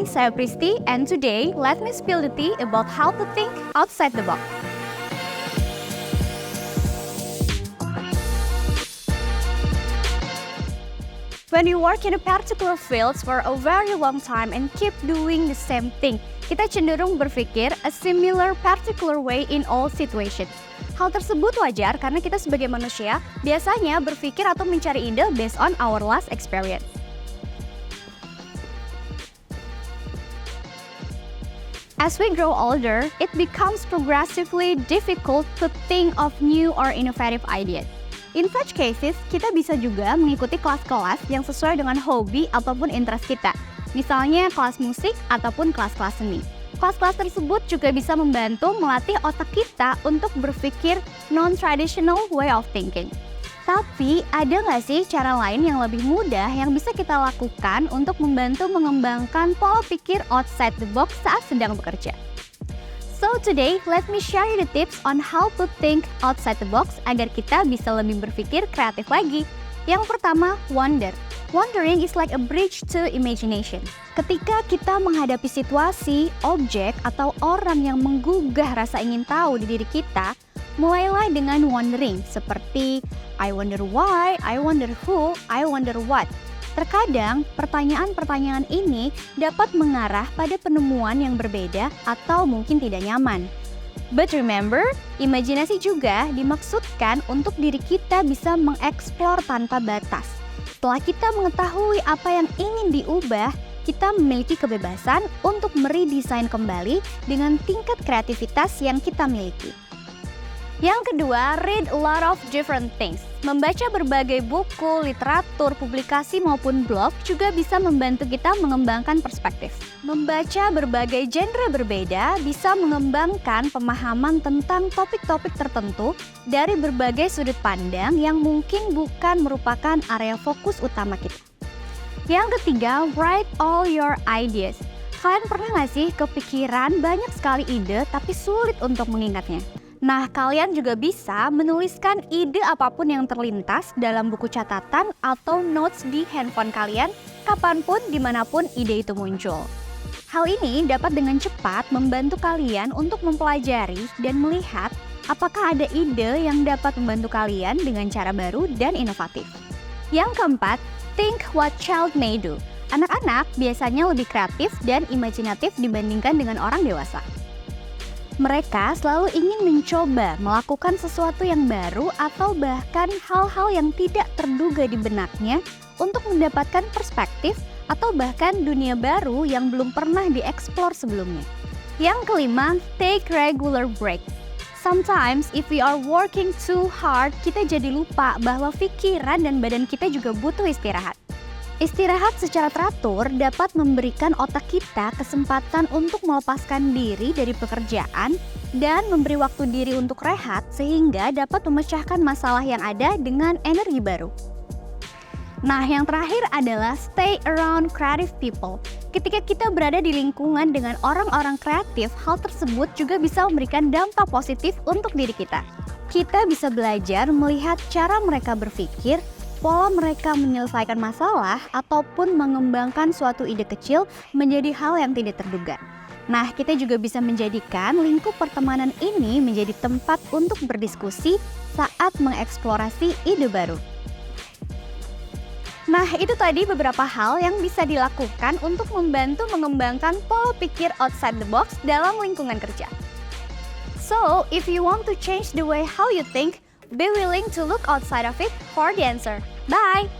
Hai, saya Pristi, and today let me spill the tea about how to think outside the box. When you work in a particular field for a very long time and keep doing the same thing, kita cenderung berpikir a similar particular way in all situations. Hal tersebut wajar karena kita sebagai manusia biasanya berpikir atau mencari ide based on our last experience. As we grow older, it becomes progressively difficult to think of new or innovative ideas. In such cases, kita bisa juga mengikuti kelas-kelas yang sesuai dengan hobi ataupun interest kita. Misalnya kelas musik ataupun kelas-kelas seni. Kelas-kelas tersebut juga bisa membantu melatih otak kita untuk berpikir non-traditional way of thinking. Tapi, ada nggak sih cara lain yang lebih mudah yang bisa kita lakukan untuk membantu mengembangkan pola pikir outside the box saat sedang bekerja? So today, let me share you the tips on how to think outside the box agar kita bisa lebih berpikir kreatif lagi. Yang pertama, wonder. Wondering is like a bridge to imagination. Ketika kita menghadapi situasi, objek, atau orang yang menggugah rasa ingin tahu di diri kita, mulailah dengan wondering, seperti I wonder why, I wonder who, I wonder what. Terkadang, pertanyaan-pertanyaan ini dapat mengarah pada penemuan yang berbeda atau mungkin tidak nyaman. But remember, imajinasi juga dimaksudkan untuk diri kita bisa mengeksplor tanpa batas. Setelah kita mengetahui apa yang ingin diubah, kita memiliki kebebasan untuk meredesain kembali dengan tingkat kreativitas yang kita miliki. Yang kedua, read a lot of different things. Membaca berbagai buku, literatur, publikasi maupun blog juga bisa membantu kita mengembangkan perspektif. Membaca berbagai genre berbeda bisa mengembangkan pemahaman tentang topik-topik tertentu dari berbagai sudut pandang yang mungkin bukan merupakan area fokus utama kita. Yang ketiga, write all your ideas. Kalian pernah nggak sih kepikiran banyak sekali ide tapi sulit untuk mengingatnya? Nah, kalian juga bisa menuliskan ide apapun yang terlintas dalam buku catatan atau notes di handphone kalian kapanpun, dimanapun ide itu muncul. Hal ini dapat dengan cepat membantu kalian untuk mempelajari dan melihat apakah ada ide yang dapat membantu kalian dengan cara baru dan inovatif. Yang keempat, think what child may do. Anak-anak biasanya lebih kreatif dan imajinatif dibandingkan dengan orang dewasa. Mereka selalu ingin mencoba melakukan sesuatu yang baru atau bahkan hal-hal yang tidak terduga di benaknya untuk mendapatkan perspektif atau bahkan dunia baru yang belum pernah dieksplor sebelumnya. Yang kelima, take regular breaks. Sometimes if we are working too hard, kita jadi lupa bahwa pikiran dan badan kita juga butuh istirahat. Istirahat secara teratur dapat memberikan otak kita kesempatan untuk melepaskan diri dari pekerjaan dan memberi waktu diri untuk rehat sehingga dapat memecahkan masalah yang ada dengan energi baru. Nah, yang terakhir adalah stay around creative people. Ketika kita berada di lingkungan dengan orang-orang kreatif, hal tersebut juga bisa memberikan dampak positif untuk diri kita. Kita bisa belajar melihat cara mereka berpikir, pola mereka menyelesaikan masalah, ataupun mengembangkan suatu ide kecil menjadi hal yang tidak terduga. Nah, kita juga bisa menjadikan lingkup pertemanan ini menjadi tempat untuk berdiskusi saat mengeksplorasi ide baru. Nah, itu tadi beberapa hal yang bisa dilakukan untuk membantu mengembangkan pola pikir outside the box dalam lingkungan kerja. So, if you want to change the way how you think, be willing to look outside of it for the answer. Bye!